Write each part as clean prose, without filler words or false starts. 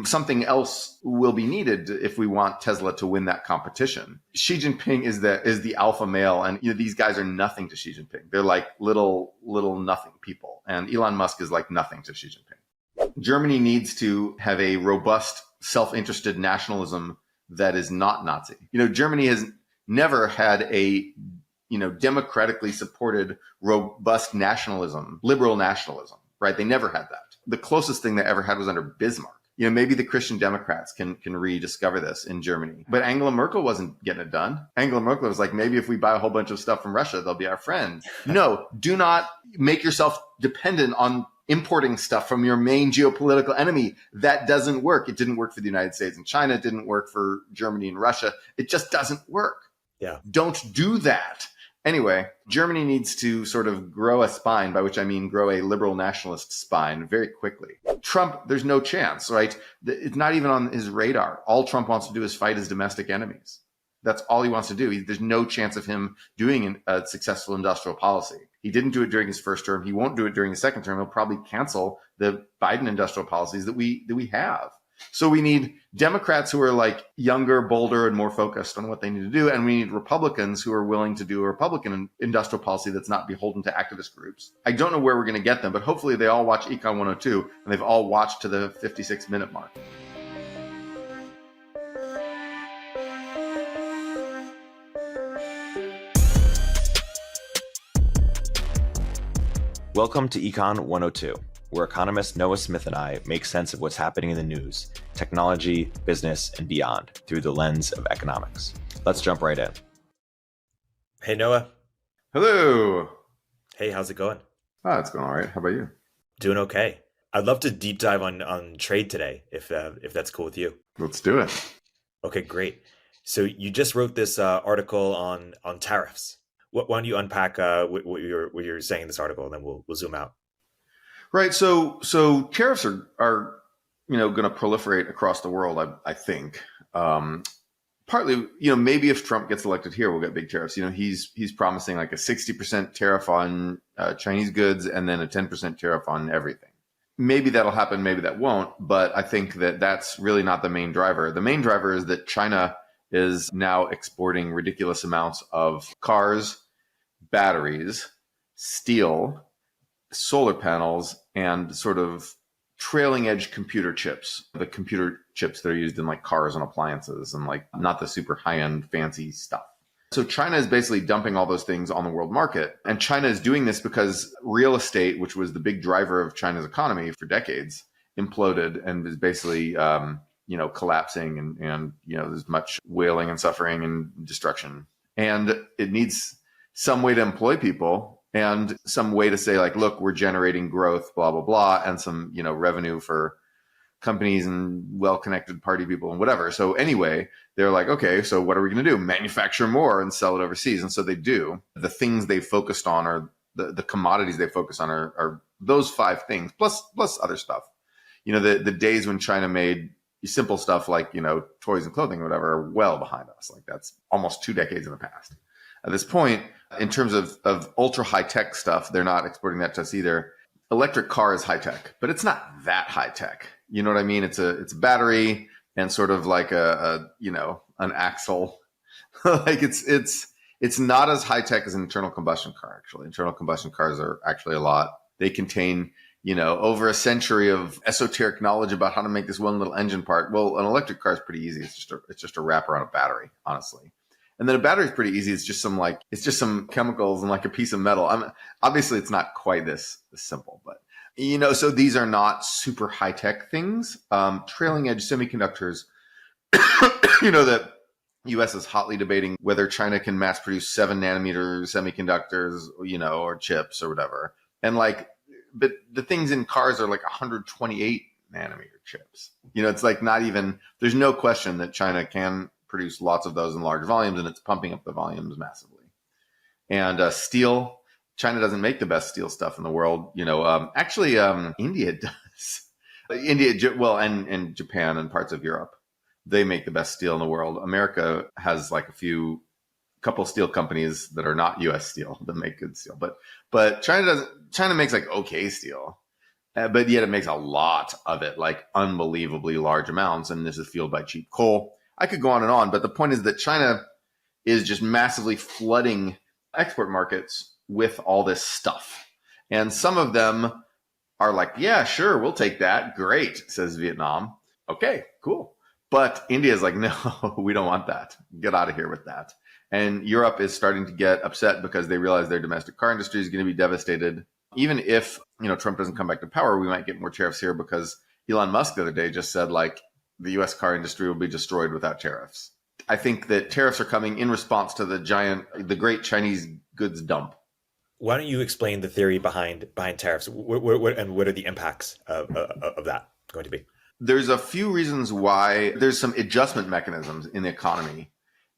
something else will be needed if we want Tesla to win that competition. Xi Jinping is the alpha male, and these guys are nothing to Xi Jinping. They're like little nothing people, and Elon Musk is like nothing to Xi Jinping. Germany needs to have a robust, self-interested nationalism that is not Nazi. Germany has never had a democratically supported, robust nationalism, liberal nationalism, right? They never had that. The closest thing they ever had was under Bismarck. Maybe the Christian Democrats can rediscover this in Germany. But Angela Merkel wasn't getting it done. Angela Merkel was like, maybe if we buy a whole bunch of stuff from Russia, they'll be our friends. No, do not make yourself dependent on importing stuff from your main geopolitical enemy. That doesn't work. It didn't work for the United States and China. It didn't work for Germany and Russia. It just doesn't work. Yeah. Don't do that. Anyway, Germany needs to sort of grow a spine, by which I mean grow a liberal nationalist spine very quickly. Trump, there's no chance, right? It's not even on his radar. All Trump wants to do is fight his domestic enemies. That's all he wants to do. There's no chance of him doing a successful industrial policy. He didn't do it during his first term. He won't do it during his second term. He'll probably cancel the Biden industrial policies that we have. So we need Democrats who are like younger, bolder, and more focused on what they need to do. And we need Republicans who are willing to do a Republican industrial policy that's not beholden to activist groups. I don't know where we're going to get them, but hopefully they all watch Econ 102 and they've all watched to the 56-minute mark. Welcome to Econ 102, where economist Noah Smith and I make sense of what's happening in the news, technology, business, and beyond through the lens of economics. Let's jump right in. Hey, Noah. Hello. Hey, how's it going? Oh, it's going all right. How about you? Doing okay. I'd love to deep dive on trade today, if that's cool with you. Let's do it. Okay, great. So you just wrote this article on tariffs. Why don't you unpack what you're saying in this article, and then we'll zoom out. Right. So tariffs are going to proliferate across the world, I think. Partly, maybe if Trump gets elected here, we'll get big tariffs. He's promising like a 60% tariff on Chinese goods and then a 10% tariff on everything. Maybe that'll happen. Maybe that won't. But I think that that's really not the main driver. The main driver is that China is now exporting ridiculous amounts of cars, batteries, steel, solar panels, and sort of trailing edge computer chips, the computer chips that are used in like cars and appliances and like not the super high end fancy stuff. So China is basically dumping all those things on the world market. And China is doing this because real estate, which was the big driver of China's economy for decades, imploded and is basically collapsing and there's much wailing and suffering and destruction. And it needs some way to employ people and some way to say like, look, we're generating growth, blah, blah, blah, and some, revenue for companies and well-connected party people and whatever. So anyway, they're like, okay, so what are we going to do? Manufacture more and sell it overseas. And so they do. The things they focused on are the commodities they focus on are those 5 things plus other stuff. The days when China made simple stuff like, toys and clothing or whatever are well behind us. Like that's almost 2 decades in the past. At this point, in terms of ultra high tech stuff, they're not exporting that to us either. Electric car is high tech, but it's not that high tech. You know what I mean? It's a battery and sort of like an axle. Like it's not as high tech as an internal combustion car. Actually, internal combustion cars are actually a lot. They contain over a century of esoteric knowledge about how to make this one little engine part. Well, an electric car is pretty easy. It's just a wrapper on a battery, honestly. And then a battery is pretty easy. It's just some chemicals and like a piece of metal. Obviously it's not quite this simple, but so these are not super high tech things. Trailing edge semiconductors, that US is hotly debating whether China can mass produce 7 nanometer semiconductors, or chips or whatever. And but the things in cars are like 128 nanometer chips. It's like not even, there's no question that China can produce lots of those in large volumes, and it's pumping up the volumes massively. And steel, China doesn't make the best steel stuff in the world. India does. And Japan and parts of Europe, they make the best steel in the world. America has like a couple steel companies that are not U.S. steel that make good steel, but China makes like okay steel. But yet it makes a lot of it, like unbelievably large amounts. And this is fueled by cheap coal. I could go on. But the point is that China is just massively flooding export markets with all this stuff. And some of them are like, yeah, sure, we'll take that. Great, says Vietnam. Okay, cool. But India is like, no, we don't want that. Get out of here with that. And Europe is starting to get upset because they realize their domestic car industry is going to be devastated. Even if, Trump doesn't come back to power, we might get more tariffs here because Elon Musk the other day just said, like, the US car industry will be destroyed without tariffs. I think that tariffs are coming in response to the great Chinese goods dump. Why don't you explain the theory behind tariffs? What are the impacts of that going to be? There's a few reasons why. There's some adjustment mechanisms in the economy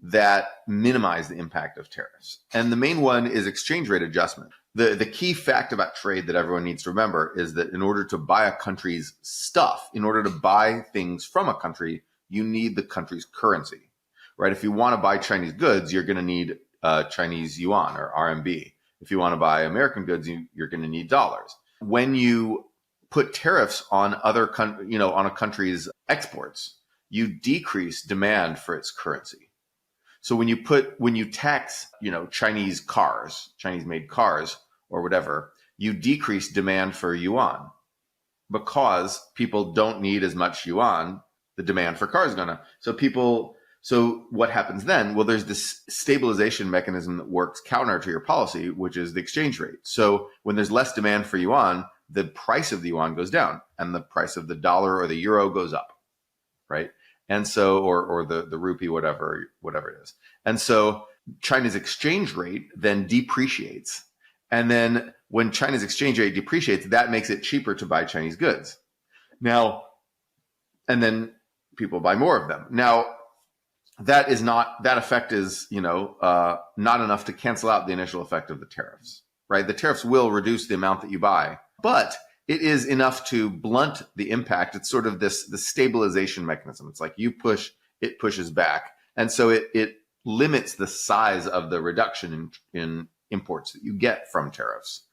that minimize the impact of tariffs. And the main one is exchange rate adjustment. The key fact about trade that everyone needs to remember is that in order to buy a country's stuff, in order to buy things from a country, you need the country's currency, right? If you want to buy Chinese goods, you're going to need Chinese yuan or RMB. If you want to buy American goods, you're going to need dollars. When you put tariffs on on a country's exports, you decrease demand for its currency. So when you tax, Chinese made cars or whatever, you decrease demand for yuan because people don't need as much yuan. The demand for cars is gonna. So what happens then? Well, there's this stabilization mechanism that works counter to your policy, which is the exchange rate. So when there's less demand for yuan, the price of the yuan goes down and the price of the dollar or the euro goes up, right? And so, or the rupee, whatever it is. And so China's exchange rate then depreciates. And then when China's exchange rate depreciates, that makes it cheaper to buy Chinese goods. Now, and then people buy more of them. Now, that effect is, not enough to cancel out the initial effect of the tariffs, right? The tariffs will reduce the amount that you buy, but it is enough to blunt the impact. It's sort of the stabilization mechanism. It's like you push, it pushes back. And so it limits the size of the reduction in imports that you get from tariffs.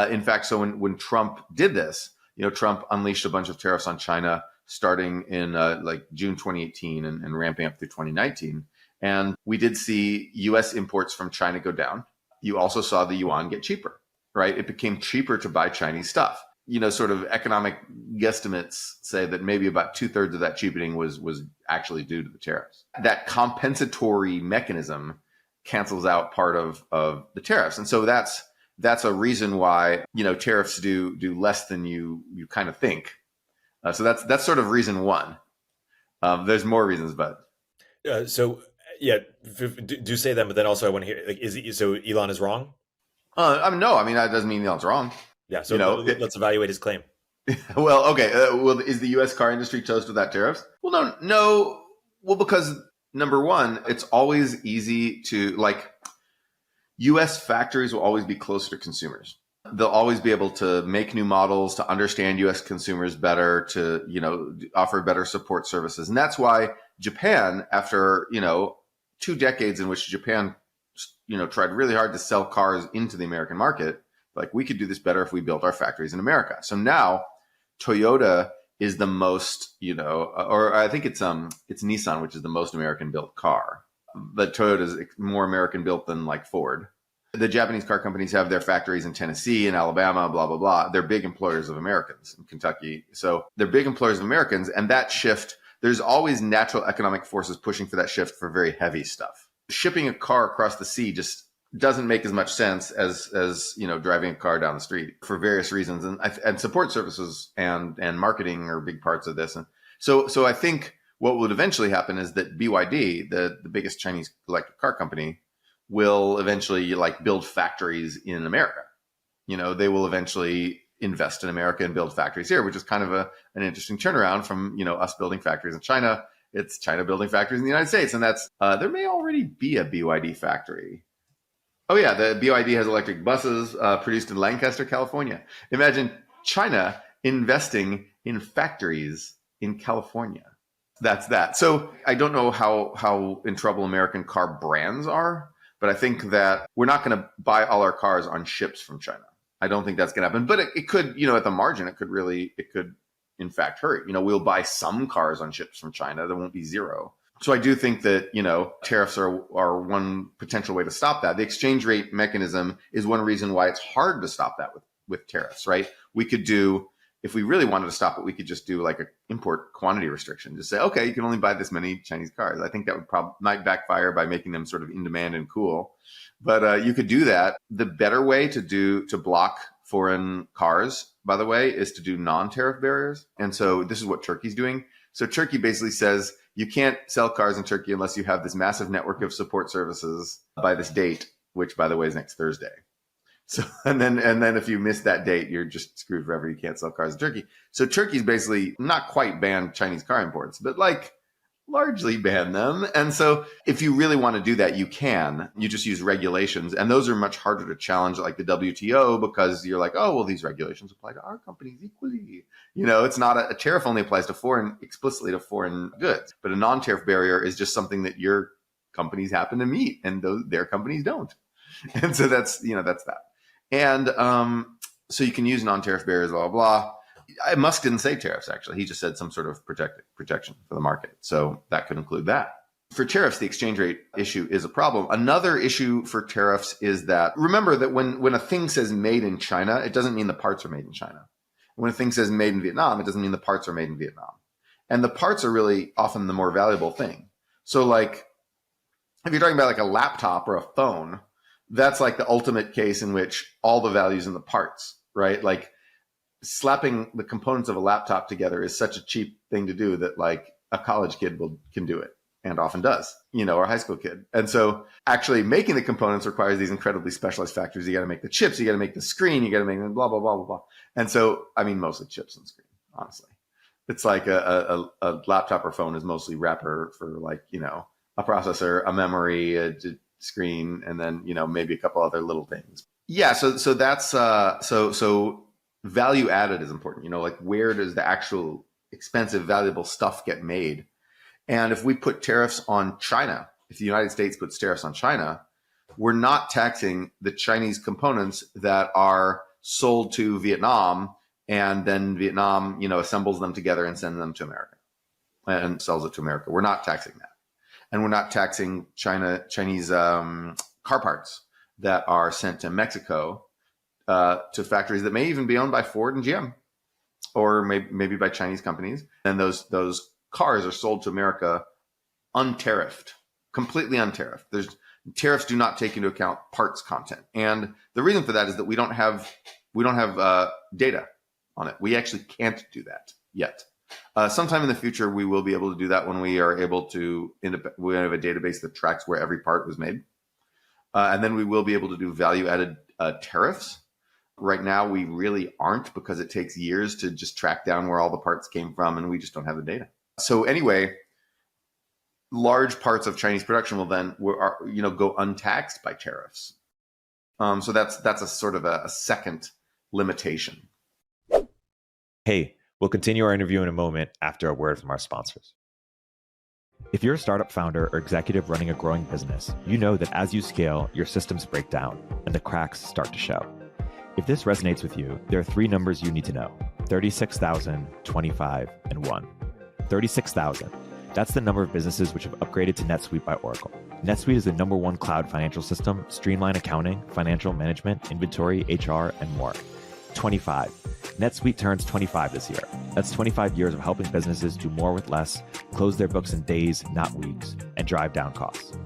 In fact, so when Trump did this, Trump unleashed a bunch of tariffs on China starting in June 2018 and ramping up through 2019. And we did see US imports from China go down. You also saw the yuan get cheaper, right? It became cheaper to buy Chinese stuff. Sort of economic guesstimates say that maybe about 2/3 of that cheapening was actually due to the tariffs. That compensatory mechanism cancels out part of the tariffs. And so that's a reason why, tariffs do less than you kind of think. So that's sort of reason one. There's more reasons, but. Do say them, but then also I want to hear, so Elon is wrong? No, that doesn't mean Elon's wrong. Yeah, so let's evaluate his claim. Well, okay. Is the U.S. car industry toast without tariffs? Well, no. Well, because number one, it's always easy to U.S. factories will always be closer to consumers. They'll always be able to make new models, to understand U.S. consumers better, to offer better support services, and that's why Japan, after 2 decades in which Japan tried really hard to sell cars into the American market. Like, we could do this better if we built our factories in America. So now Toyota is the most, or I think it's Nissan, which is the most American built car. But Toyota is more American built than Ford. The Japanese car companies have their factories in Tennessee and Alabama, blah, blah, blah. They're big employers of Americans in Kentucky. So they're big employers of Americans. And that shift, there's always natural economic forces pushing for that shift for very heavy stuff. Shipping a car across the sea just doesn't make as much sense as driving a car down the street for various reasons, and support services and marketing are big parts of this. And so I think what would eventually happen is that BYD, the biggest Chinese electric car company, will eventually build factories in America. They will eventually invest in America and build factories here, which is kind of an interesting turnaround from us building factories in China. It's China building factories in the United States, and that's there may already be a BYD factory. Oh yeah, the BYD has electric buses produced in Lancaster, California. Imagine China investing in factories in California. That's that. So I don't know how in trouble American car brands are, but I think that we're not going to buy all our cars on ships from China. I don't think that's going to happen. But it could, at the margin, it could in fact hurt. We'll buy some cars on ships from China. There won't be zero. So I do think that, tariffs are one potential way to stop that. The exchange rate mechanism is one reason why it's hard to stop that with tariffs, right? We could do, if we really wanted to stop it, we could just do like an import quantity restriction. Just say, okay, you can only buy this many Chinese cars. I think that would might backfire by making them sort of in demand and cool. But you could do that. The better way to block foreign cars, by the way, is to do non-tariff barriers. And so this is what Turkey's doing. So Turkey basically says, you can't sell cars in Turkey unless you have this massive network of support services by this date, which, by the way, is next Thursday. So and then if you miss that date, you're just screwed forever. You can't sell cars in Turkey. So Turkey's basically not quite banned Chinese car imports, but like largely banned them. And so if you really want to do that, you can. You just use regulations. And those are much harder to challenge, like the WTO, because you're like, oh, well, these regulations apply to our companies equally. It's not a tariff only applies to explicitly to foreign goods. But a non-tariff barrier is just something that your companies happen to meet and their companies don't. And so that's that. And so you can use non-tariff barriers, blah, blah, blah. Musk didn't say tariffs, actually. He just said some sort of protection for the market. So that could include that. For tariffs, the exchange rate issue is a problem. Another issue for tariffs is that, remember that when a thing says made in China, it doesn't mean the parts are made in China. When a thing says made in Vietnam, it doesn't mean the parts are made in Vietnam. And the parts are really often the more valuable thing. So like, if you're talking about like a laptop or a phone, that's like the ultimate case in which all the value's in the parts, right? Like, slapping the components of a laptop together is such a cheap thing to do that like a college kid can do it and often does, or a high school kid. And so actually making the components requires these incredibly specialized factories. You got to make the chips, you got to make the screen, you got to make them blah, blah, blah, blah, blah. And so, I mean, mostly chips and screen, honestly. It's like a laptop or phone is mostly wrapper for like, a processor, a memory, a screen, and then, maybe a couple other little things. Yeah. So that's, so value added is important. Like where does the actual expensive, valuable stuff get made? And if we put tariffs on China, if the United States puts tariffs on China, we're not taxing the Chinese components that are sold to Vietnam, and then Vietnam, assembles them together and sends them to America and sells it to America. We're not taxing that. And we're not taxing Chinese car parts that are sent to Mexico to factories that may even be owned by Ford and GM, or maybe by Chinese companies. And those cars are sold to America untariffed, completely untariffed. Tariffs do not take into account parts content, and the reason for that is that we don't have data on it. We actually can't do that yet. Sometime in the future, we will be able to do that when we are able to. We have a database that tracks where every part was made, and then we will be able to do value-added tariffs. Right now, we really aren't, because it takes years to just track down where all the parts came from, and we just don't have the data. So anyway, large parts of Chinese production will then go untaxed by tariffs. So that's a sort of a second limitation. Hey, we'll continue our interview in a moment after a word from our sponsors. If you're a startup founder or executive running a growing business, you know that as you scale, your systems break down and the cracks start to show. If this resonates with you, there are 3 numbers you need to know: 36,000, 25, and 1. 36,000. That's the number of businesses which have upgraded to NetSuite by Oracle. NetSuite is the #1 cloud financial system, streamline accounting, financial management, inventory, HR, and more. 25. NetSuite turns 25 this year. That's 25 years of helping businesses do more with less, close their books in days, not weeks, and drive down costs.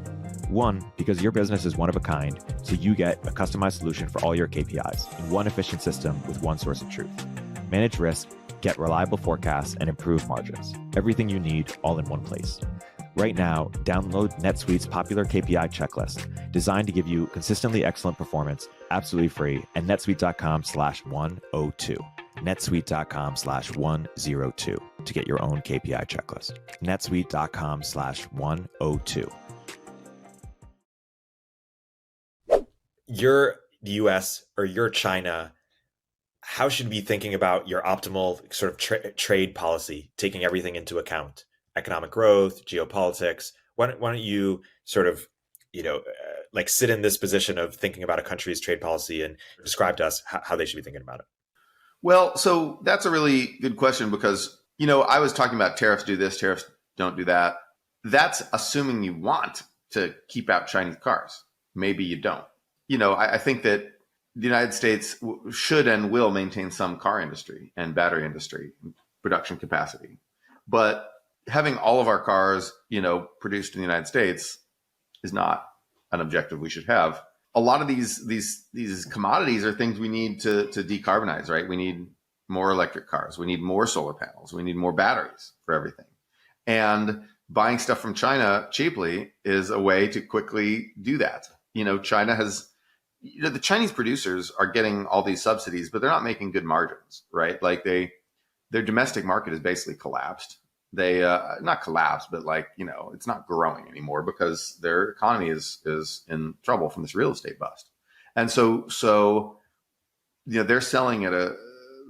1, because your business is one of a kind, so you get a customized solution for all your KPIs in one efficient system with one source of truth. Manage risk, get reliable forecasts, and improve margins. Everything you need, all in one place. Right now, download NetSuite's popular KPI checklist, designed to give you consistently excellent performance, absolutely free, at netsuite.com/102. netsuite.com/102 to get your own KPI checklist. netsuite.com/102. You're the US or you're China. How should we be thinking about your optimal sort of trade policy, taking everything into account? Economic growth, geopolitics. Why don't you sort of, like sit in this position of thinking about a country's trade policy and describe to us how they should be thinking about it? Well, so that's a really good question because, I was talking about tariffs do this, tariffs don't do that. That's assuming you want to keep out Chinese cars. Maybe you don't. I think that the United States should and will maintain some car industry and battery industry production capacity. But having all of our cars, produced in the United States is not an objective we should have. A lot of these commodities are things we need to decarbonize, right? We need more electric cars. We need more solar panels. We need more batteries for everything. And buying stuff from China cheaply is a way to quickly do that. China has, the Chinese producers are getting all these subsidies, but they're not making good margins, right? Like their domestic market is basically collapsed. They not collapsed, but it's not growing anymore because their economy is in trouble from this real estate bust. And so they're selling at a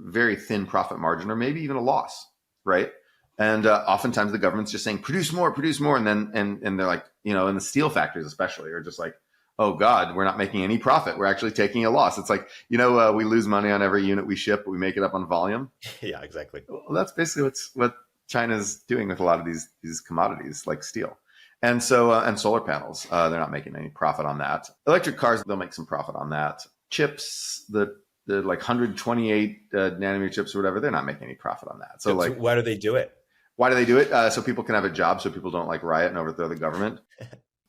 very thin profit margin or maybe even a loss, right? And oftentimes the government's just saying produce more, and then and they're like, in the steel factories especially are just like, oh God, we're not making any profit. We're actually taking a loss. It's like, we lose money on every unit we ship, but we make it up on volume. Yeah, exactly. Well, that's basically what China's doing with a lot of these commodities like steel. And so, and solar panels, they're not making any profit on that. Electric cars, they'll make some profit on that. Chips, the like 128 nanometer chips or whatever, they're not making any profit on that. So like, why do they do it? Why do they do it? So people can have a job, so people don't like riot and overthrow the government.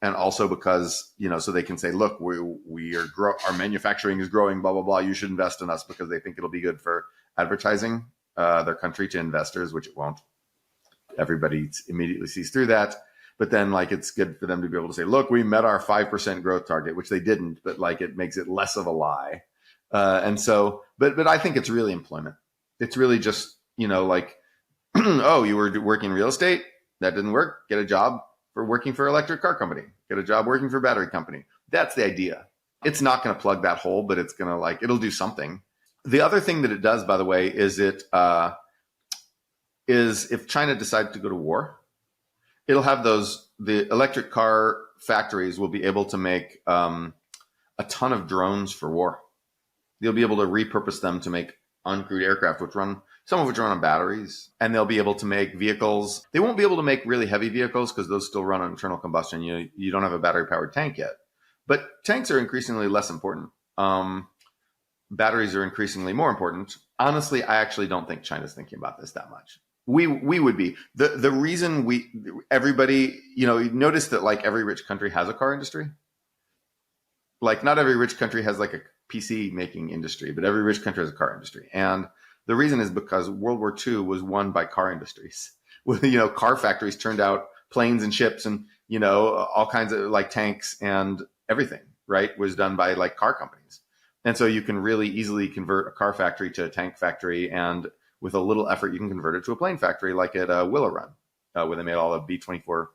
And also because, so they can say, look, our manufacturing is growing, blah, blah, blah. You should invest in us because they think it'll be good for advertising their country to investors, which it won't. Everybody immediately sees through that. But then it's good for them to be able to say, look, we met our 5% growth target, which they didn't, but it makes it less of a lie. And so, but I think it's really employment. It's really just, oh, you were working real estate? That didn't work. Get a job for working for an electric car company. Get a job working for a battery company. That's the idea. It's not going to plug that hole, but it's going to it'll do something. The other thing that it does, by the way, is is if China decides to go to war, it'll have the electric car factories will be able to make a ton of drones for war. They'll be able to repurpose them to make uncrewed aircraft, some of which run on batteries, and they'll be able to make vehicles. They won't be able to make really heavy vehicles because those still run on internal combustion. You don't have a battery powered tank yet, but tanks are increasingly less important. Batteries are increasingly more important. Honestly, I actually don't think China's thinking about this that much. We would be the reason everybody, notice that every rich country has a car industry. Not every rich country has a PC making industry, but every rich country has a car industry. And the reason is because World War II was won by car industries. Car factories turned out planes and ships and, all kinds of tanks and everything, right, was done by car companies. And so you can really easily convert a car factory to a tank factory. And with a little effort, you can convert it to a plane factory like at Willow Run, where they made all the B-24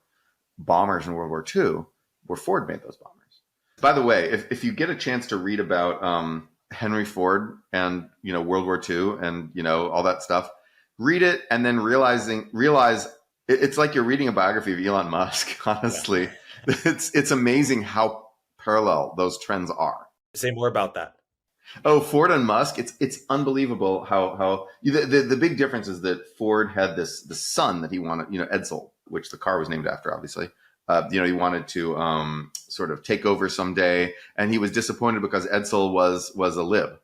bombers in World War II, where Ford made those bombers. By the way, if you get a chance to read about Henry Ford and World War II and all that stuff, read it and then realize it's like you're reading a biography of Elon Musk. Honestly, yeah. It's amazing how parallel those trends are. Say more about that. Oh, Ford and Musk, it's unbelievable how the big difference is that Ford had the son that he wanted, Edsel, which the car was named after, obviously. He wanted to sort of take over someday, and he was disappointed because Edsel was a lib.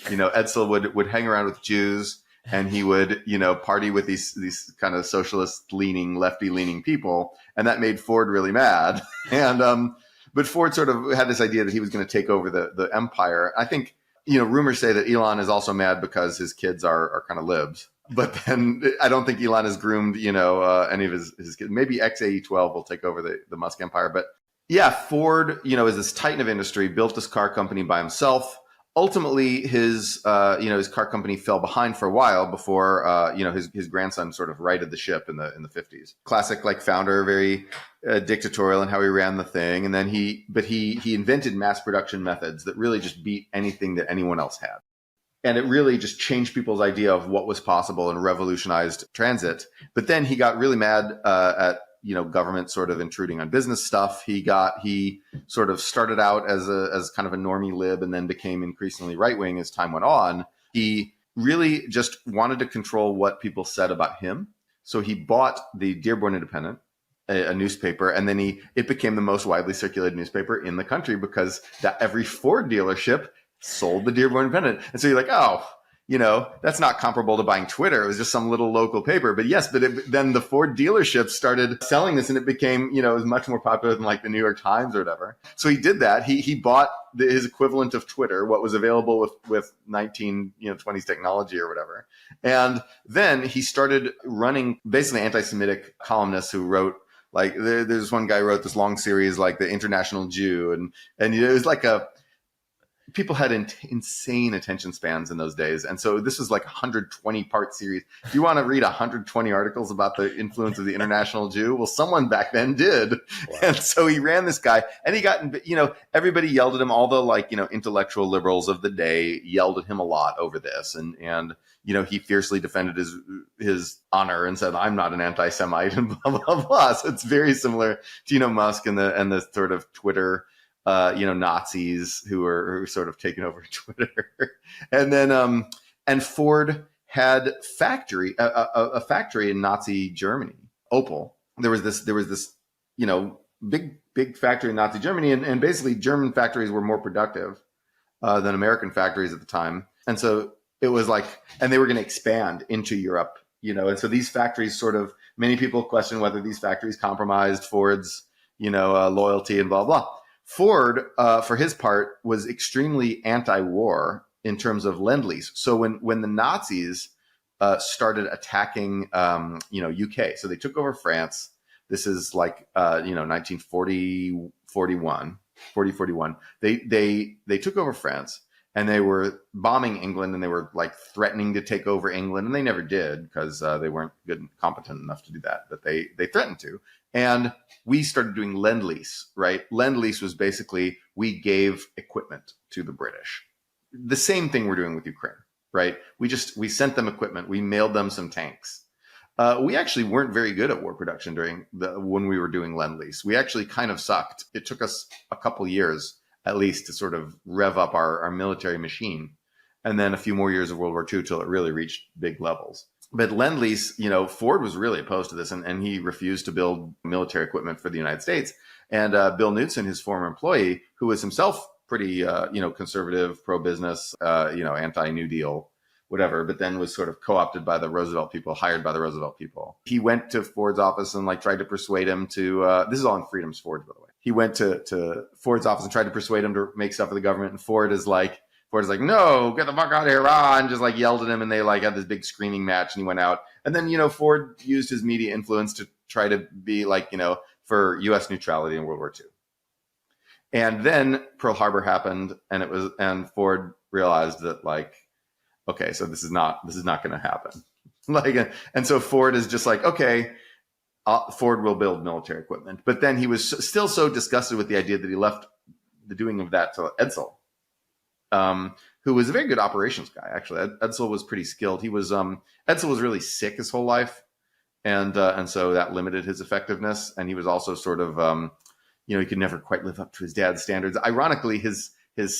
Edsel would hang around with Jews, and he would party with these kind of socialist leaning, lefty leaning people, and that made Ford really mad. And but Ford sort of had this idea that he was going to take over the empire. I think rumors say that Elon is also mad because his kids are kind of libs. But then I don't think Elon has groomed, any of his kids. Maybe XAE12 will take over the Musk empire. But yeah, Ford, is this titan of industry, built this car company by himself. Ultimately, his car company fell behind for a while before, his grandson sort of righted the ship in the 50s. Classic, founder, very dictatorial in how he ran the thing. And then he invented mass production methods that really just beat anything that anyone else had. And it really just changed people's idea of what was possible and revolutionized transit. But then he got really mad at government sort of intruding on business stuff. He sort of started out as kind of a normie lib and then became increasingly right wing as time went on. He really just wanted to control what people said about him. So he bought the Dearborn Independent, a newspaper, and then it became the most widely circulated newspaper in the country because every Ford dealership sold the Dearborn Independent. And so you're like, oh, that's not comparable to buying Twitter. It was just some little local paper. But yes, then the Ford dealerships started selling this, and it became, it was much more popular than like the New York Times or whatever. So he did that. He bought his equivalent of Twitter, what was available with 1920s technology or whatever. And then he started running basically anti-Semitic columnists who wrote, like, there's one guy who wrote this long series like the International Jew, and it was like people had insane attention spans in those days. And so this was like a 120-part series. If you want to read 120 articles about the influence of the International Jew, well, someone back then did. Wow. And so he ran this guy, and he got, everybody yelled at him. All the intellectual liberals of the day yelled at him a lot over this. And he fiercely defended his honor and said, I'm not an anti-Semite, and blah, blah, blah. So it's very similar to, Musk and the sort of Twitter Nazis who are sort of taking over Twitter. And then, and Ford had a factory in Nazi Germany, Opel. There was this, big factory in Nazi Germany. And basically German factories were more productive than American factories at the time. And so it was like, and they were going to expand into Europe, and so these factories many people question whether these factories compromised Ford's, loyalty and blah, blah. Ford, for his part, was extremely anti-war in terms of lend-lease. So when the Nazis started attacking, UK, so they took over France. This is like 1940, 41. They took over France, and they were bombing England, and they were like threatening to take over England, and they never did because they weren't good and competent enough to do that. But they threatened to. And we started doing lend-lease, right? Lend-lease was basically we gave equipment to the British. The same thing we're doing with Ukraine, right? We sent them equipment. We mailed them some tanks. We actually weren't very good at war production when we were doing lend-lease. We actually kind of sucked. It took us a couple years at least to sort of rev up our military machine. And then a few more years of World War II till it really reached big levels. But lend-lease, Ford was really opposed to this, and he refused to build military equipment for the United States. And Bill Knudsen, his former employee, who was himself pretty, conservative, pro-business, anti-New Deal, whatever, but then was sort of co-opted by the Roosevelt people, hired by the Roosevelt people. He went to Ford's office and tried to persuade him to, this is all in Freedom's Forge, by the way. He went to Ford's office and tried to persuade him to make stuff for the government. And Ford is like, no, get the fuck out of here, and just yelled at him, and they had this big screaming match, and he went out. And then, Ford used his media influence to try to be for U.S. neutrality in World War II. And then Pearl Harbor happened, and Ford realized that okay, so this is not going to happen. And so Ford is just okay, Ford will build military equipment. But then he was still so disgusted with the idea that he left the doing of that to Edsel. Who was a very good operations guy, actually. Edsel was pretty skilled. Edsel was really sick his whole life. And so that limited his effectiveness. And he was also sort of, he could never quite live up to his dad's standards. Ironically, his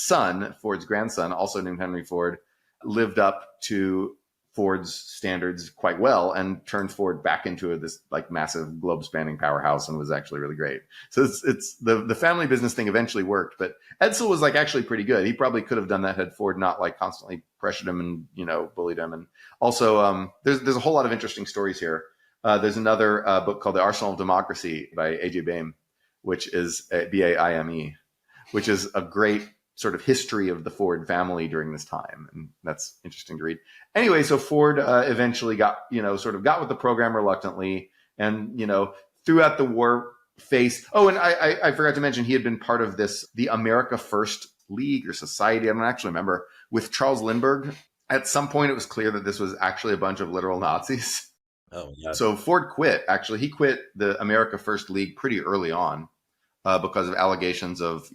son, Ford's grandson, also named Henry Ford, lived up to Ford's standards quite well and turned Ford back into this massive globe spanning powerhouse, and was actually really great. So it's the family business thing eventually worked, but Edsel was actually pretty good. He probably could have done that had Ford not constantly pressured him and bullied him. And also there's a whole lot of interesting stories here. There's another book called The Arsenal of Democracy by A.J. Baime, which is Baime, which is a great sort of history of the Ford family during this time. And that's interesting to read. Anyway, so Ford eventually got with the program reluctantly, and, throughout the war faced, and I forgot to mention, he had been part of the America First League or Society. I don't actually remember, with Charles Lindbergh. At some point, it was clear that this was actually a bunch of literal Nazis. Oh, yeah. So Ford quit. Actually, he quit the America First League pretty early on. Because of allegations of,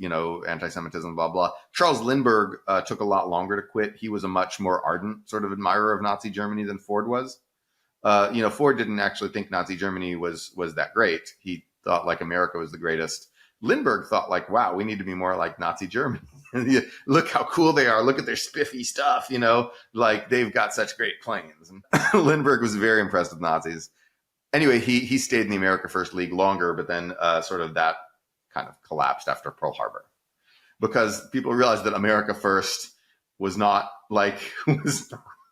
anti-Semitism, blah, blah. Charles Lindbergh took a lot longer to quit. He was a much more ardent sort of admirer of Nazi Germany than Ford was. Ford didn't actually think Nazi Germany was that great. He thought like America was the greatest. Lindbergh thought like, wow, we need to be more like Nazi Germany. Look how cool they are. Look at their spiffy stuff, like they've got such great planes. And Lindbergh was very impressed with Nazis. Anyway, he stayed in the America First League longer, but then sort of that kind of collapsed after Pearl Harbor, because people realized that America First was not like was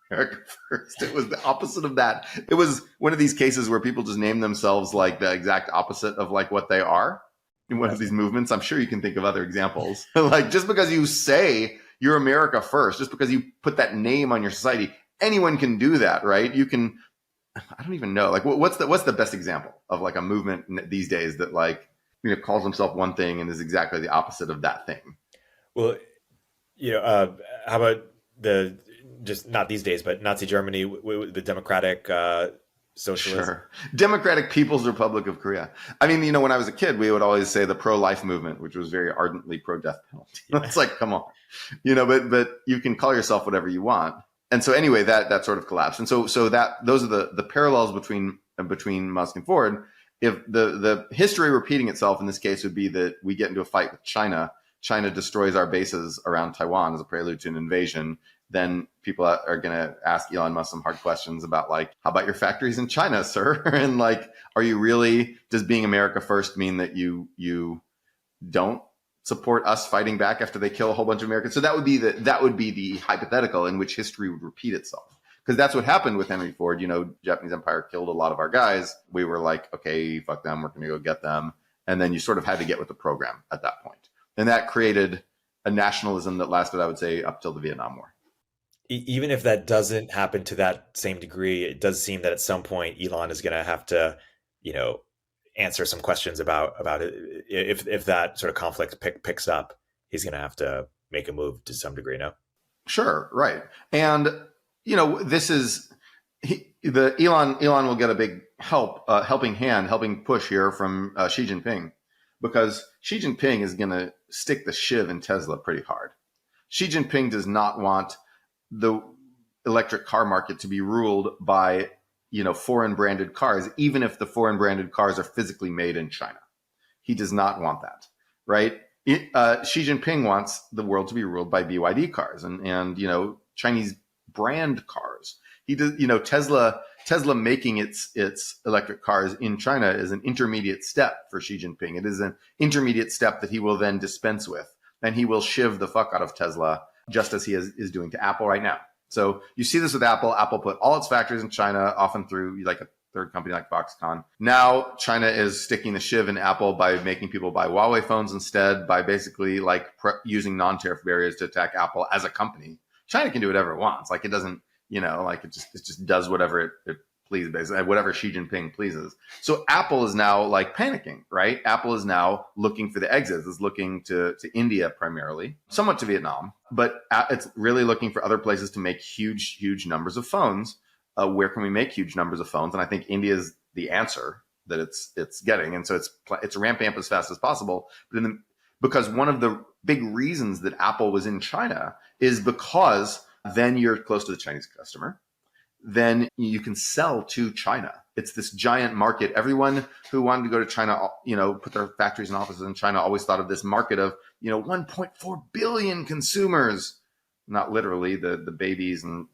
America First. It was the opposite of that. It was one of these cases where people just name themselves like the exact opposite of like what they are in one of these movements. I'm sure you can think of other examples. Like just because you say you're America First, just because you put that name on your society, anyone can do that, right? You can. I don't even know. Like, what's the best example of like a movement these days that like calls himself one thing and is exactly the opposite of that thing? Well, how about just not these days, but Nazi Germany, the Democratic Socialist. Sure. Democratic People's Republic of Korea. I mean, when I was a kid, we would always say the pro-life movement, which was very ardently pro-death penalty. It's like, come on, but you can call yourself whatever you want. And so anyway, that sort of collapsed. And so those are the parallels between Musk and Ford. If the history repeating itself in this case would be that we get into a fight with China. China destroys our bases around Taiwan as a prelude to an invasion. Then people are going to ask Elon Musk some hard questions about like, how about your factories in China, sir? And like, does being America First mean that you don't support us fighting back after they kill a whole bunch of Americans? So that would be the hypothetical in which history would repeat itself. Because that's what happened with Henry Ford. Japanese Empire killed a lot of our guys. We were like, okay, fuck them. We're going to go get them. And then you sort of had to get with the program at that point. And that created a nationalism that lasted, I would say, up till the Vietnam War. Even if that doesn't happen to that same degree, it does seem that at some point Elon is going to have to, answer some questions about it. If that sort of conflict picks up, he's going to have to make a move to some degree. No? Sure. Right. And, this is Elon will get a big helping push here from Xi Jinping, because Xi Jinping is going to stick the shiv in Tesla pretty hard. Xi Jinping does not want the electric car market to be ruled by, foreign branded cars, even if the foreign branded cars are physically made in China. He does not want that, right? Xi Jinping wants the world to be ruled by BYD cars and Chinese brand cars. He does, Tesla making its electric cars in China is an intermediate step for Xi Jinping. It is an intermediate step that he will then dispense with, and he will shiv the fuck out of Tesla, just as he is doing to Apple right now. So you see this with Apple. Apple put all its factories in China, often through like a third company like Foxconn. Now China is sticking the shiv in Apple by making people buy Huawei phones instead, by basically like using non-tariff barriers to attack Apple as a company. China can do whatever it wants. Like it doesn't, like it just does whatever it pleases, basically, whatever Xi Jinping pleases. So Apple is now like panicking, right? Apple is now looking for the exits, is looking to India primarily, somewhat to Vietnam, but it's really looking for other places to make huge numbers of phones. Where can we make huge numbers of phones? And I think India is the answer that it's getting. And so it's ramping up as fast as possible. But because one of the big reasons that Apple was in China is because then you're close to the Chinese customer. Then you can sell to China. It's this giant market. Everyone who wanted to go to China, put their factories and offices in China, always thought of this market of, 1.4 billion consumers. Not literally the babies, and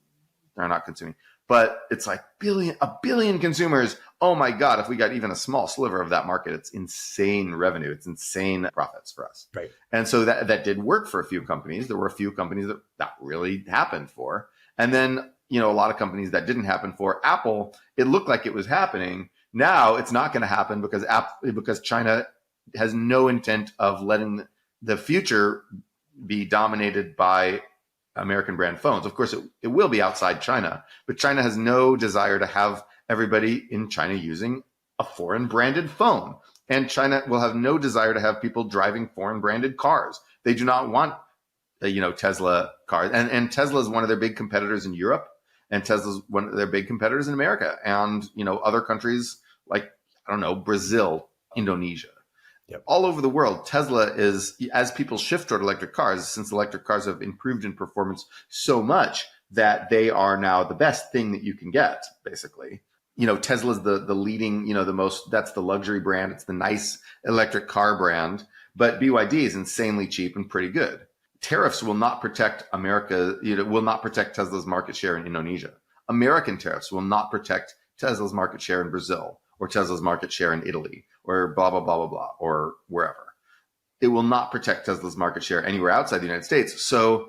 they're not consuming, but it's like a billion consumers. Oh my God, if we got even a small sliver of that market, it's insane revenue. It's insane profits for us. Right. And so that did work for a few companies. There were a few companies that really happened for. And then, a lot of companies that didn't happen for. Apple, it looked like it was happening. Now it's not going to happen because China has no intent of letting the future be dominated by American brand phones. Of course, it will be outside China, but China has no desire to have everybody in China using a foreign branded phone. And China will have no desire to have people driving foreign branded cars. They do not want Tesla cars. And Tesla is one of their big competitors in Europe. And Tesla's one of their big competitors in America and, other countries like, Brazil, Indonesia. Yep. All over the world, Tesla is, as people shift toward electric cars, since electric cars have improved in performance so much that they are now the best thing that you can get, basically. Tesla's the leading, that's the luxury brand. It's the nice electric car brand, but BYD is insanely cheap and pretty good. Tariffs will not protect America, will not protect Tesla's market share in Indonesia. American tariffs will not protect Tesla's market share in Brazil or Tesla's market share in Italy or blah, blah, blah, blah, blah, or wherever. It will not protect Tesla's market share anywhere outside the United States. So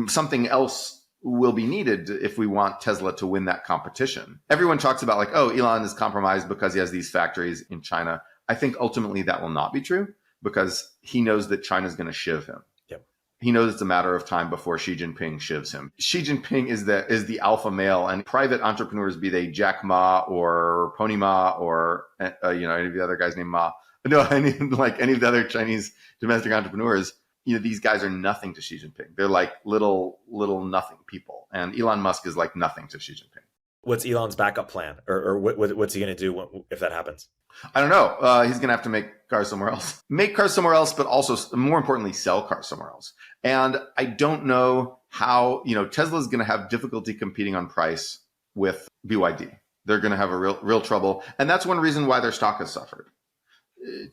something else will be needed if we want Tesla to win that competition. Everyone talks about like, oh, Elon is compromised because he has these factories in China. I think ultimately that will not be true because he knows that China's going to shiv him. Yep. He knows it's a matter of time before Xi Jinping shivs him. Xi Jinping is the alpha male, and private entrepreneurs, be they Jack Ma or Pony Ma or any of the other guys named Ma. No, any of the other Chinese domestic entrepreneurs, these guys are nothing to Xi Jinping. They're like little nothing people. And Elon Musk is like nothing to Xi Jinping. What's Elon's backup plan? Or what's he going to do if that happens? I don't know. He's going to have to make cars somewhere else. Make cars somewhere else, but also, more importantly, sell cars somewhere else. And I don't know how, Tesla's going to have difficulty competing on price with BYD. They're going to have a real trouble. And that's one reason why their stock has suffered.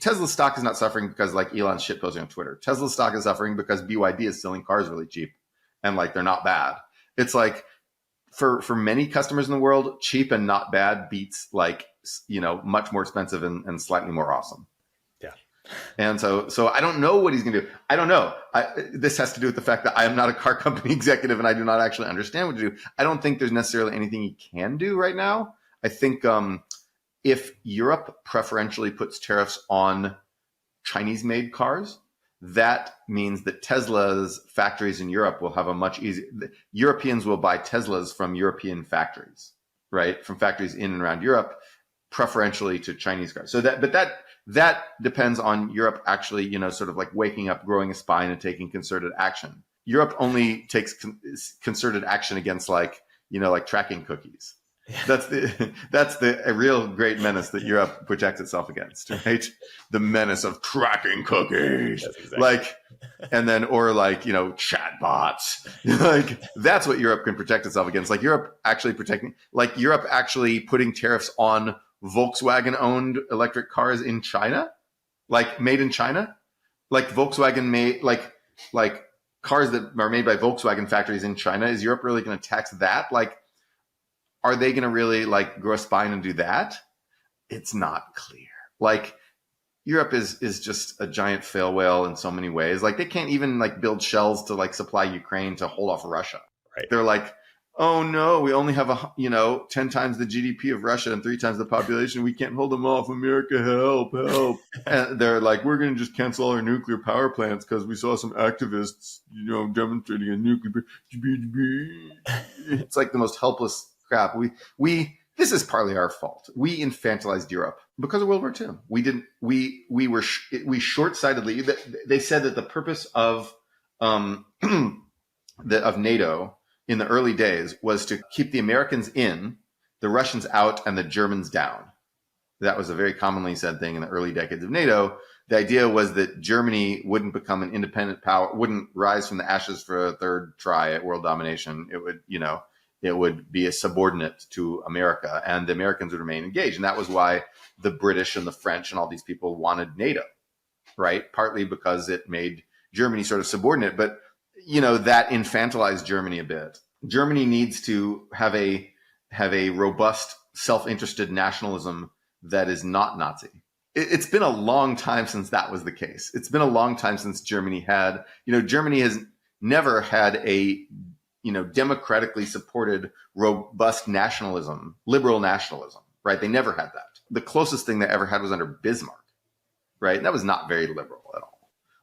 Tesla's stock is not suffering because like Elon's shitposting on Twitter. Tesla's stock is suffering because BYD is selling cars really cheap and like they're not bad. It's like for many customers in the world, cheap and not bad beats like, much more expensive and slightly more awesome. Yeah. And so I don't know what he's going to do. I don't know. This has to do with the fact that I am not a car company executive and I do not actually understand what to do. I don't think there's necessarily anything he can do right now. I think, if Europe preferentially puts tariffs on Chinese-made cars, that means that Tesla's factories in Europe will have a much easier. Europeans will buy Teslas from European factories, right? From factories in and around Europe, preferentially to Chinese cars. So that depends on Europe actually, sort of like waking up, growing a spine, and taking concerted action. Europe only takes concerted action against like tracking cookies. That's the real great menace that Europe protects itself against, right? The menace of tracking cookies, and then chatbots, like that's what Europe can protect itself against. Like Europe actually putting tariffs on Volkswagen-owned electric cars in China, like made in China, like Volkswagen made like cars that are made by Volkswagen factories in China. Is Europe really going to tax that? Like, are they going to really like grow a spine and do that? It's not clear. Like Europe is just a giant fail whale in so many ways. Like they can't even like build shells to like supply Ukraine to hold off Russia. Right. They're like, oh no, we only have 10 times the GDP of Russia and 3 times the population. We can't hold them off. America, help. And they're like, we're going to just cancel all our nuclear power plants because we saw some activists, demonstrating a nuclear. It's like the most helpless crap. This is partly our fault. We infantilized Europe because of World War II. We short-sightedly, they said that the purpose of NATO in the early days was to keep the Americans in, the Russians out, and the Germans down. That was a very commonly said thing in the early decades of NATO. The idea was that Germany wouldn't become an independent power, wouldn't rise from the ashes for a third try at world domination. It would be a subordinate to America, and the Americans would remain engaged. And that was why the British and the French and all these people wanted NATO, right? Partly because it made Germany sort of subordinate, but that infantilized Germany a bit. Germany needs to have a robust, self-interested nationalism that is not Nazi. It's been a long time since that was the case. It's been a long time since Germany had, Germany has never had a democratically supported, robust nationalism, liberal nationalism, right? They never had that. The closest thing they ever had was under Bismarck, right? And that was not very liberal at all.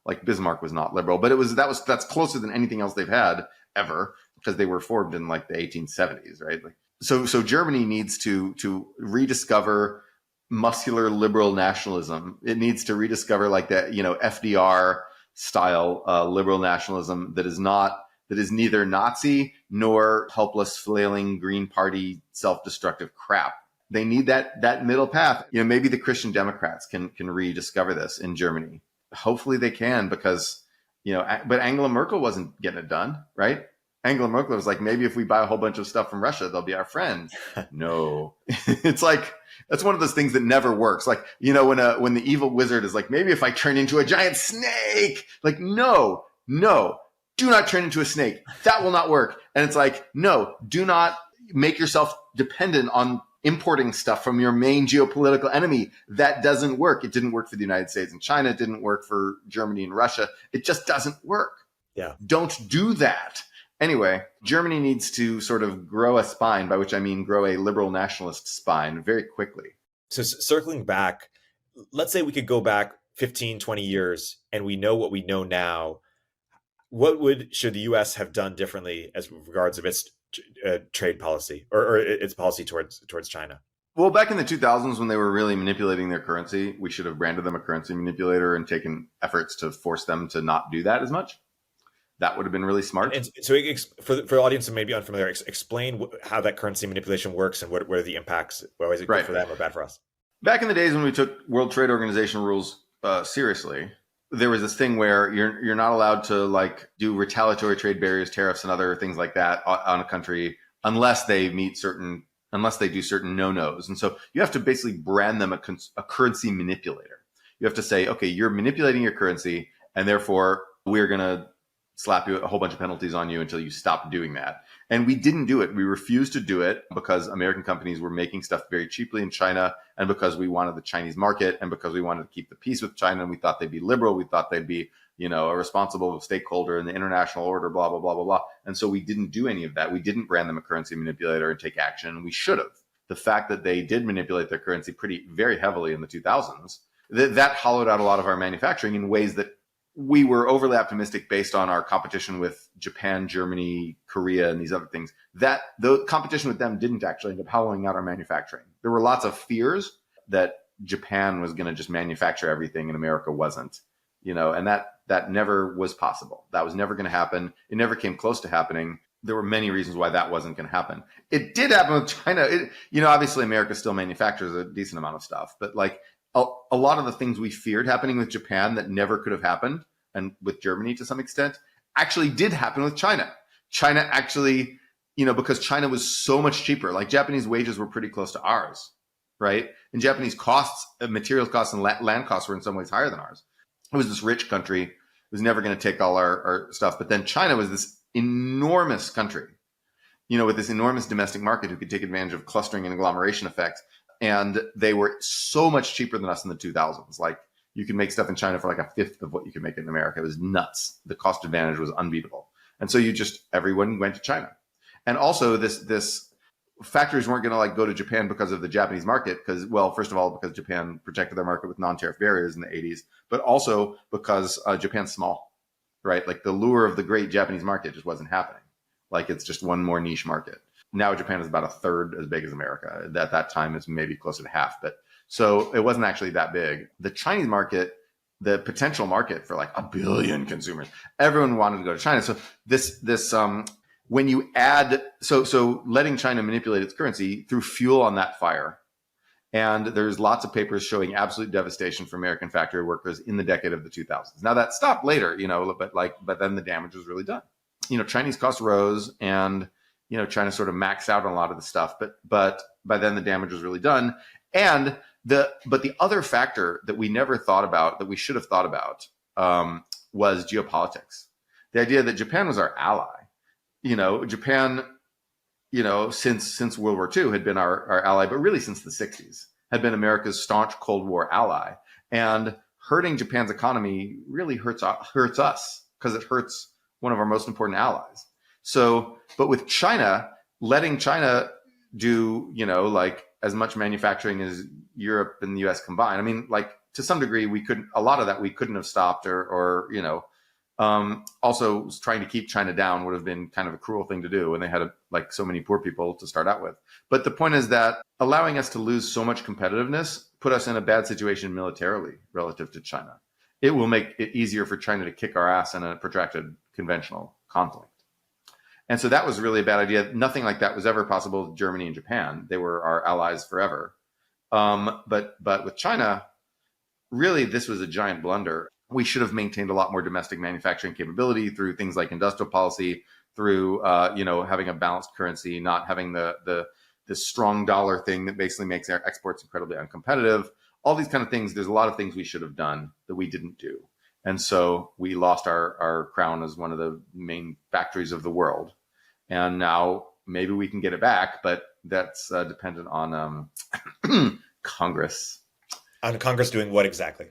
Like Bismarck was not liberal, but that's closer than anything else they've had ever because they were formed in like the 1870s, right? So Germany needs to rediscover muscular liberal nationalism. It needs to rediscover like that, FDR style liberal nationalism that is neither Nazi nor helpless, flailing Green Party self-destructive crap. They need that middle path. Maybe the Christian Democrats can rediscover this in Germany. Hopefully they can, because but Angela Merkel wasn't getting it done, right? Angela Merkel was like, maybe if we buy a whole bunch of stuff from Russia, they'll be our friends. No, it's like, that's one of those things that never works. Like, when the evil wizard is like, maybe if I turn into a giant snake, like, no, do not turn into a snake. That will not work. And it's like, no, do not make yourself dependent on importing stuff from your main geopolitical enemy. That doesn't work. It didn't work for the United States and China. It didn't work for Germany and Russia. It just doesn't work. Yeah. Don't do that. Anyway, Germany needs to sort of grow a spine, by which I mean grow a liberal nationalist spine very quickly. So circling back, let's say we could go back 15, 20 years and we know what we know now. What should the U.S. have done differently as regards of its trade policy or its policy towards China? Well, back in the 2000s, when they were really manipulating their currency, we should have branded them a currency manipulator and taken efforts to force them to not do that as much. That would have been really smart. And so for the audience who may be unfamiliar, explain how that currency manipulation works and what are the impacts? Why is it good for them or bad for us? Back in the days when we took World Trade Organization rules seriously, there was this thing where you're not allowed to like do retaliatory trade barriers, tariffs, and other things like that on a country unless they do certain no-nos. And so you have to basically brand them a currency manipulator. You have to say, okay, you're manipulating your currency, and therefore we're going to slap you a whole bunch of penalties on you until you stop doing that. And we didn't do it. We refused to do it because American companies were making stuff very cheaply in China, and because we wanted the Chinese market, and because we wanted to keep the peace with China, and we thought they'd be liberal. We thought they'd be, a responsible stakeholder in the international order, blah, blah, blah, blah, blah. And so we didn't do any of that. We didn't brand them a currency manipulator and take action, and we should have. The fact that they did manipulate their currency very heavily in the 2000s, that hollowed out a lot of our manufacturing in ways that we were overly optimistic based on our competition with Japan, Germany, Korea, and these other things. That the competition with them didn't actually end up hollowing out our manufacturing. There were lots of fears that Japan was going to just manufacture everything and America wasn't, and that never was possible. That was never going to happen. It never came close to happening. There were many reasons why that wasn't going to happen. It did happen with China. Obviously America still manufactures a decent amount of stuff, but like a lot of the things we feared happening with Japan that never could have happened, and with Germany to some extent, actually did happen with China. China actually, because China was so much cheaper, like Japanese wages were pretty close to ours, right? And Japanese costs, materials costs and land costs were in some ways higher than ours. It was this rich country. It was never going to take all our stuff. But then China was this enormous country, with this enormous domestic market who could take advantage of clustering and agglomeration effects. And they were so much cheaper than us in the 2000s. Like, you could make stuff in China for like a fifth of what you could make it in America. It was nuts. The cost advantage was unbeatable. And so everyone went to China. And also this factories weren't going to like go to Japan because of the Japanese market. Because, well, first of all, because Japan protected their market with non-tariff barriers in the 80s, but also because Japan's small, right? Like the lure of the great Japanese market just wasn't happening. Like it's just one more niche market. Now Japan is about a third as big as America. At that time, it's maybe closer to half, but so it wasn't actually that big. The Chinese market, the potential market for like 1 billion consumers, everyone wanted to go to China. So when you add, so letting China manipulate its currency threw fuel on that fire. And there's lots of papers showing absolute devastation for American factory workers in the decade of the 2000s. Now that stopped later, but then the damage was really done. Chinese costs rose and, China sort of maxed out on a lot of the stuff, but by then the damage was really done. And but the other factor that we never thought about, that we should have thought about, was geopolitics. The idea that Japan was our ally. Japan, since World War II had been our ally, but really since the 60s had been America's staunch Cold War ally. And hurting Japan's economy really hurts us because it hurts one of our most important allies. So, but with China, letting China do, like as much manufacturing as Europe and the US combined. I mean, like to some degree, a lot of that we couldn't have stopped or also trying to keep China down would have been kind of a cruel thing to do when they had like so many poor people to start out with. But the point is that allowing us to lose so much competitiveness put us in a bad situation militarily relative to China. It will make it easier for China to kick our ass in a protracted conventional conflict. And so that was really a bad idea. Nothing like that was ever possible with Germany and Japan. They were our allies forever. But with China, really, this was a giant blunder. We should have maintained a lot more domestic manufacturing capability through things like industrial policy, through having a balanced currency, not having the strong dollar thing that basically makes our exports incredibly uncompetitive. All these kind of things. There's a lot of things we should have done that we didn't do, and so we lost our crown as one of the main factories of the world. And now maybe we can get it back, but that's dependent on Congress. On Congress doing what exactly?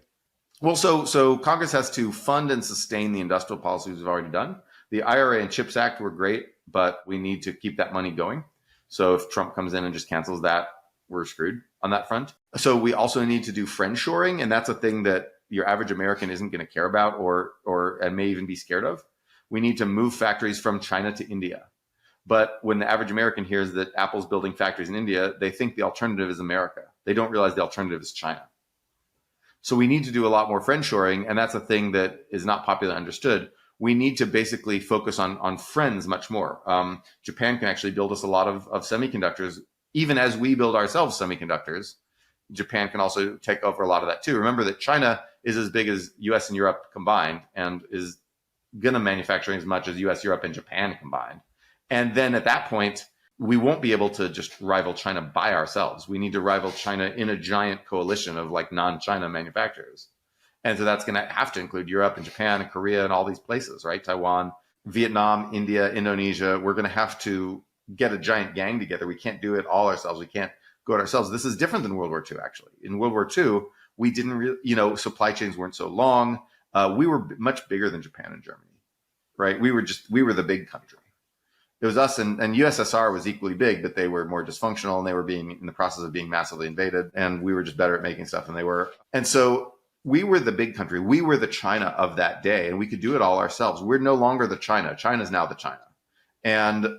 Well, so Congress has to fund and sustain the industrial policies we've already done. The IRA and CHIPS Act were great, but we need to keep that money going. So if Trump comes in and just cancels that, we're screwed on that front. So we also need to do friendshoring, and that's a thing that your average American isn't going to care about and may even be scared of. We need to move factories from China to India. But when the average American hears that Apple's building factories in India, they think the alternative is America. They don't realize the alternative is China. So we need to do a lot more friendshoring, and that's a thing that is not popularly understood. We need to basically focus on friends much more. Japan can actually build us a lot of semiconductors. Even as we build ourselves semiconductors, Japan can also take over a lot of that too. Remember that China is as big as US and Europe combined and is going to manufacture as much as US, Europe, and Japan combined. And then at that point, we won't be able to just rival China by ourselves. We need to rival China in a giant coalition of like non-China manufacturers. And so that's going to have to include Europe and Japan and Korea and all these places, right? Taiwan, Vietnam, India, Indonesia. We're going to have to get a giant gang together. We can't do it all ourselves. We can't go it ourselves. This is different than World War II, actually. In World War II, we didn't really, supply chains weren't so long. We were much bigger than Japan and Germany, right? We were the big country. It was us, and USSR was equally big, but they were more dysfunctional, and they were being in the process of being massively invaded, and we were just better at making stuff than they were. And so we were the big country. We were the China of that day, and we could do it all ourselves. We're no longer the China. China's now the China. And,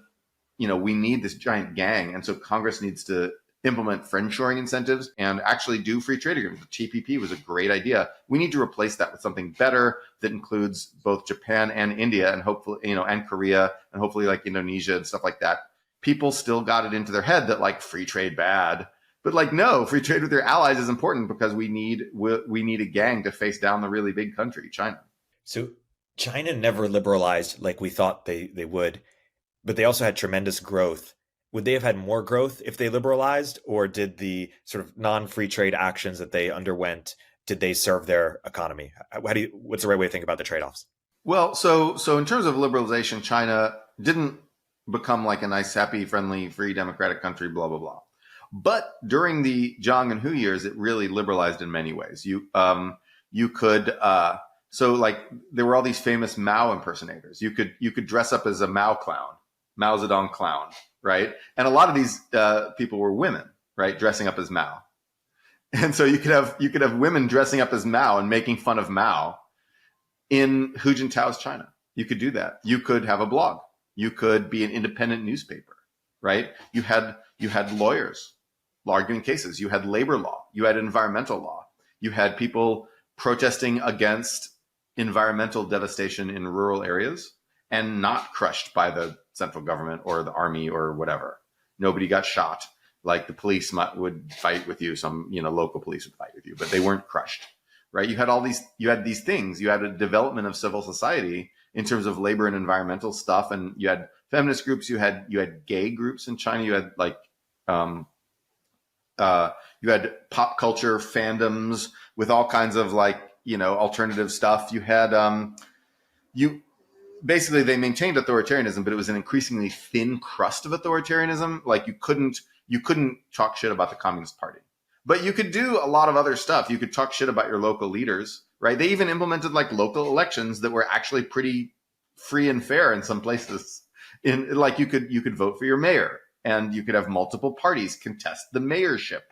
we need this giant gang. And so Congress needs to implement friendshoring incentives and actually do free trade agreements. The TPP was a great idea. We need to replace that with something better that includes both Japan and India and hopefully, and Korea and hopefully like Indonesia and stuff like that. People still got it into their head that like free trade bad, but like, no, free trade with your allies is important because we need a gang to face down the really big country, China. So China never liberalized like we thought they would, but they also had tremendous growth. Would they have had more growth if they liberalized, or did the sort of non-free trade actions that they underwent, did they serve their economy? What's the right way to think about the trade-offs? Well, so in terms of liberalization, China didn't become like a nice, happy, friendly, free, democratic country, blah, blah, blah. But during the Zhang and Hu years, it really liberalized in many ways. You could so like there were all these famous Mao impersonators. You could dress up as a Mao clown, Mao Zedong clown, right? And a lot of these people were women, right, dressing up as Mao. And so you could have women dressing up as Mao and making fun of Mao in Hu Jintao's China. You could do that. You could have a blog. You could be an independent newspaper, right? You had lawyers arguing cases. You had labor law. You had environmental law. You had people protesting against environmental devastation in rural areas and not crushed by the central government or the army or whatever. Nobody got shot. Like the police would fight with you. Some, local police would fight with you, but they weren't crushed, right? You had these things. You had a development of civil society in terms of labor and environmental stuff. And you had feminist groups. You had gay groups in China. You had you had pop culture fandoms with all kinds of alternative stuff. You had, basically they maintained authoritarianism, but it was an increasingly thin crust of authoritarianism. Like you couldn't talk shit about the Communist Party, but you could do a lot of other stuff. You could talk shit about your local leaders, right? They even implemented like local elections that were actually pretty free and fair in some places. In like you could vote for your mayor, and you could have multiple parties contest the mayorship,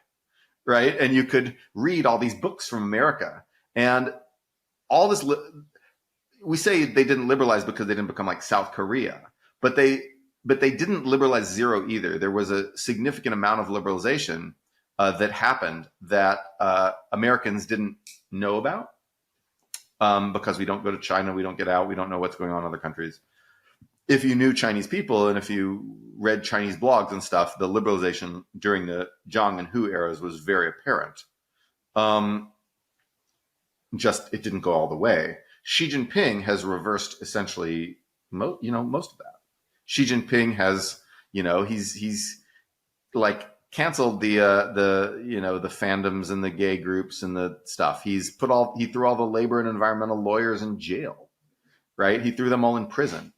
right? And you could read all these books from America and all this. We say they didn't liberalize because they didn't become like South Korea, but they didn't liberalize zero either. There was a significant amount of liberalization that happened that Americans didn't know about because we don't go to China, we don't get out, we don't know what's going on in other countries. If you knew Chinese people and if you read Chinese blogs and stuff, the liberalization during the Zhang and Hu eras was very apparent. Just it didn't go all the way. Xi Jinping has reversed essentially most of that. Xi Jinping has, he's like canceled the the fandoms and the gay groups and the stuff. He threw all the labor and environmental lawyers in jail, right? He threw them all in prison.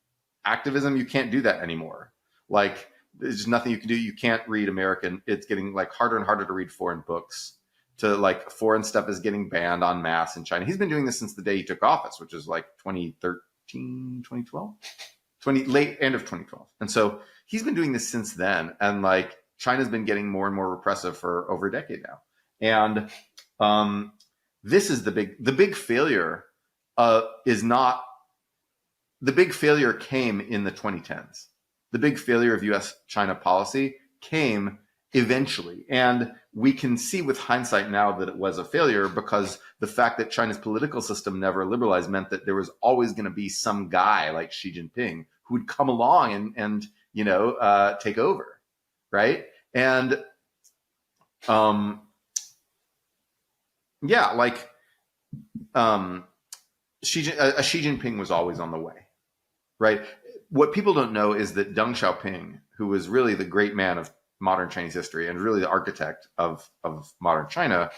Activism, you can't do that anymore. Like, there's just nothing you can do. You can't read American. It's getting like harder and harder to read foreign books. Foreign stuff is getting banned en masse in China. He's been doing this since the day he took office, which is like 2013, 2012, late end of 2012. And so he's been doing this since then. And like, China's been getting more and more repressive for over a decade now. And this is the big failure the big failure came in the 2010s. The big failure of US-China policy came eventually. And we can see with hindsight now that it was a failure, because the fact that China's political system never liberalized meant that there was always going to be some guy like Xi Jinping who would come along and take over, right? And Xi Jinping was always on the way, right? What people don't know is that Deng Xiaoping, who was really the great man of modern Chinese history and really the architect of modern China,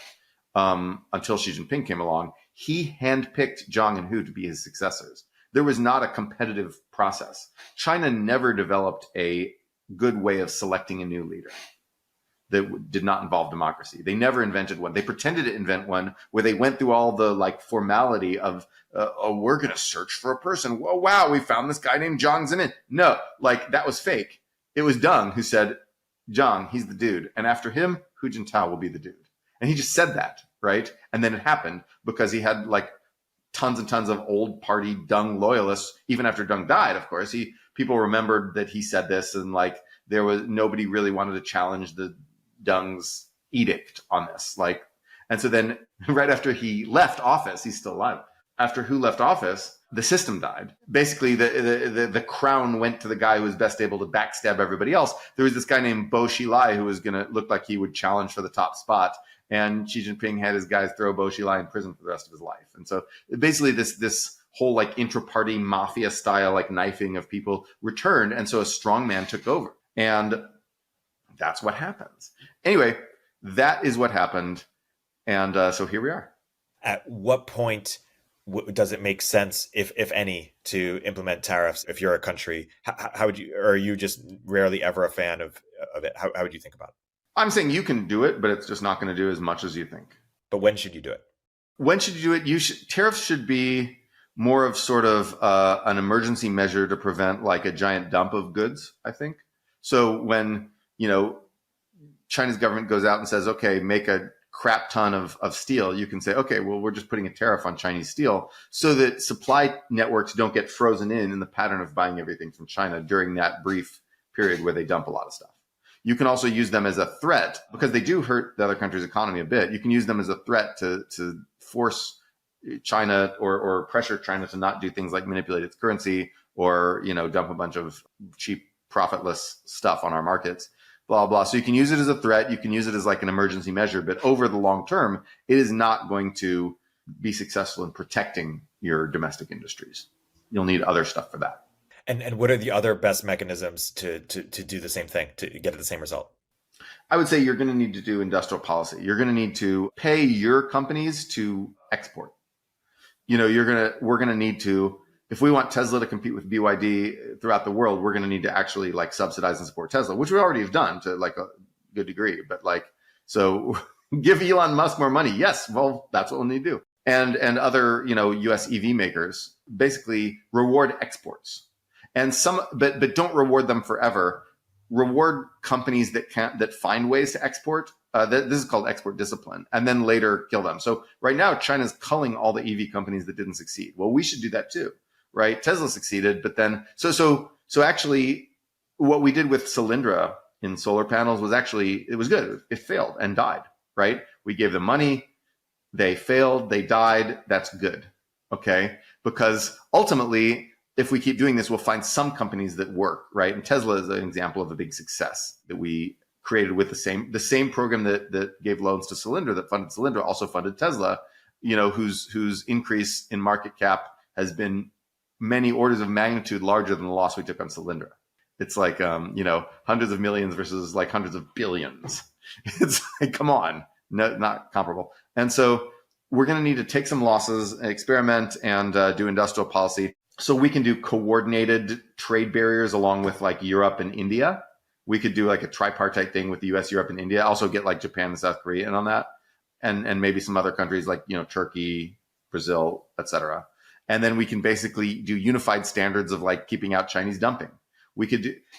until Xi Jinping came along, he handpicked Zhang and Hu to be his successors. There was not a competitive process. China never developed a good way of selecting a new leader that did not involve democracy. They never invented one. They pretended to invent one where they went through all the formality of, we're going to search for a person. Whoa, wow, we found this guy named Jiang Zemin. No, that was fake. It was Deng who said, Jiang, he's the dude. And after him, Hu Jintao will be the dude. And he just said that, right? And then it happened because he had tons and tons of old party Deng loyalists. Even after Deng died, of course, people remembered that he said this, and there was nobody really wanted to challenge the Deng's edict on this. And so then right after he left office, he's still alive. After Hu left office, the system died. Basically, the crown went to the guy who was best able to backstab everybody else. There was this guy named Bo Xilai who was going to look like he would challenge for the top spot. And Xi Jinping had his guys throw Bo Xilai in prison for the rest of his life. And so basically this whole intra-party mafia style knifing of people returned. And so a strong man took over. And that's what happens. Anyway, that is what happened. And so here we are. At what point does it make sense, if any, to implement tariffs if you're a country? How would you, or are you just rarely ever a fan of it? How would you think about it? I'm saying you can do it, but it's just not going to do as much as you think. But when should you do it? When should you do it? Tariffs should be more of sort of an emergency measure to prevent a giant dump of goods, I think. So when, China's government goes out and says, okay, make a crap ton of steel, you can say, okay, well, we're just putting a tariff on Chinese steel so that supply networks don't get frozen in the pattern of buying everything from China during that brief period where they dump a lot of stuff. You can also use them as a threat, because they do hurt the other country's economy a bit. You can use them as a threat to force China or pressure China to not do things like manipulate its currency or, dump a bunch of cheap, profitless stuff on our markets. Blah, blah. So you can use it as a threat. You can use it as an emergency measure, but over the long term, it is not going to be successful in protecting your domestic industries. You'll need other stuff for that. And what are the other best mechanisms to do the same thing, to get the same result? I would say you're going to need to do industrial policy. You're going to need to pay your companies to export. We're going to need to, if we want Tesla to compete with BYD throughout the world, we're going to need to actually subsidize and support Tesla, which we already have done to a good degree. But so give Elon Musk more money. Yes. Well, that's what we'll need to do. And other, US EV makers basically reward exports, and but don't reward them forever. Reward companies that find ways to export. This is called export discipline, and then later kill them. So right now, China's culling all the EV companies that didn't succeed. Well, we should do that too. Right? Tesla succeeded, but then, so actually what we did with Solyndra in solar panels it was good. It failed and died, right? We gave them money. They failed. They died. That's good. Okay. Because ultimately, if we keep doing this, we'll find some companies that work, right? And Tesla is an example of a big success that we created with the same program that gave loans to Solyndra, that funded Solyndra, also funded Tesla, whose increase in market cap has been many orders of magnitude larger than the loss we took on Solyndra. It's like, hundreds of millions versus like hundreds of billions. It's like, come on, no, not comparable. And so we're going to need to take some losses, experiment, and do industrial policy. So we can do coordinated trade barriers along with like Europe and India. We could do like a tripartite thing with the US, Europe, and India. Also get like Japan and South Korea in on that. And maybe some other countries like, Turkey, Brazil, etc. And then we can basically do unified standards of like keeping out Chinese dumping.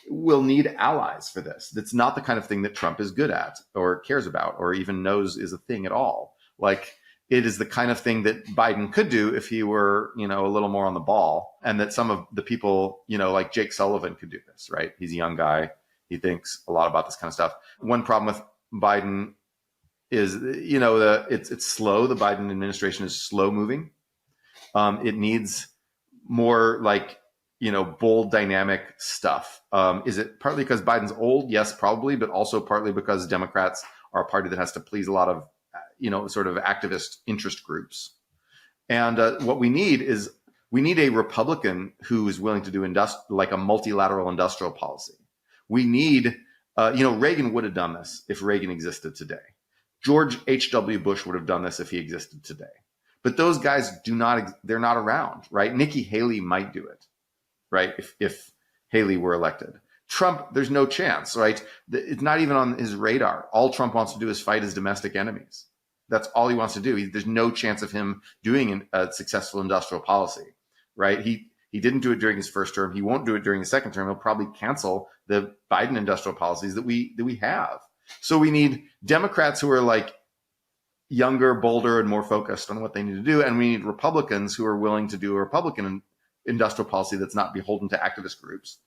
We'll need allies for this. That's not the kind of thing that Trump is good at or cares about or even knows is a thing at all. Like, it is the kind of thing that Biden could do if he were, a little more on the ball, and that some of the people, like Jake Sullivan could do this, right? He's a young guy. He thinks a lot about this kind of stuff. One problem with Biden is, it's slow. The Biden administration is slow moving. It needs more like, bold, dynamic stuff. Is it partly because Biden's old? Yes, probably, but also partly because Democrats are a party that has to please a lot of, sort of activist interest groups. And what we need is a Republican who is willing to do like a multilateral industrial policy. We need, Reagan would have done this if Reagan existed today. George H.W. Bush would have done this if he existed today. But those guys they're not around, right? Nikki Haley might do it, right? If Haley were elected. Trump, there's no chance, right? It's not even on his radar. All Trump wants to do is fight his domestic enemies. That's all he wants to do. There's no chance of him doing a successful industrial policy, right? He didn't do it during his first term. He won't do it during his second term. He'll probably cancel the Biden industrial policies that we have. So we need Democrats who are like younger, bolder, and more focused on what they need to do. And we need Republicans who are willing to do a Republican industrial policy that's not beholden to activist groups.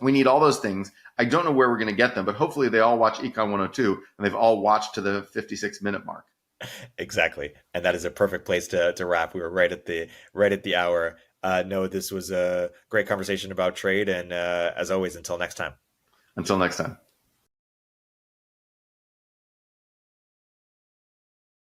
We need all those things. I don't know where we're going to get them, but hopefully they all watch Econ 102 and they've all watched to the 56-minute mark. Exactly. And that is a perfect place to wrap. We were right at the hour. No, this was a great conversation about trade. And as always, until next time. Until next time.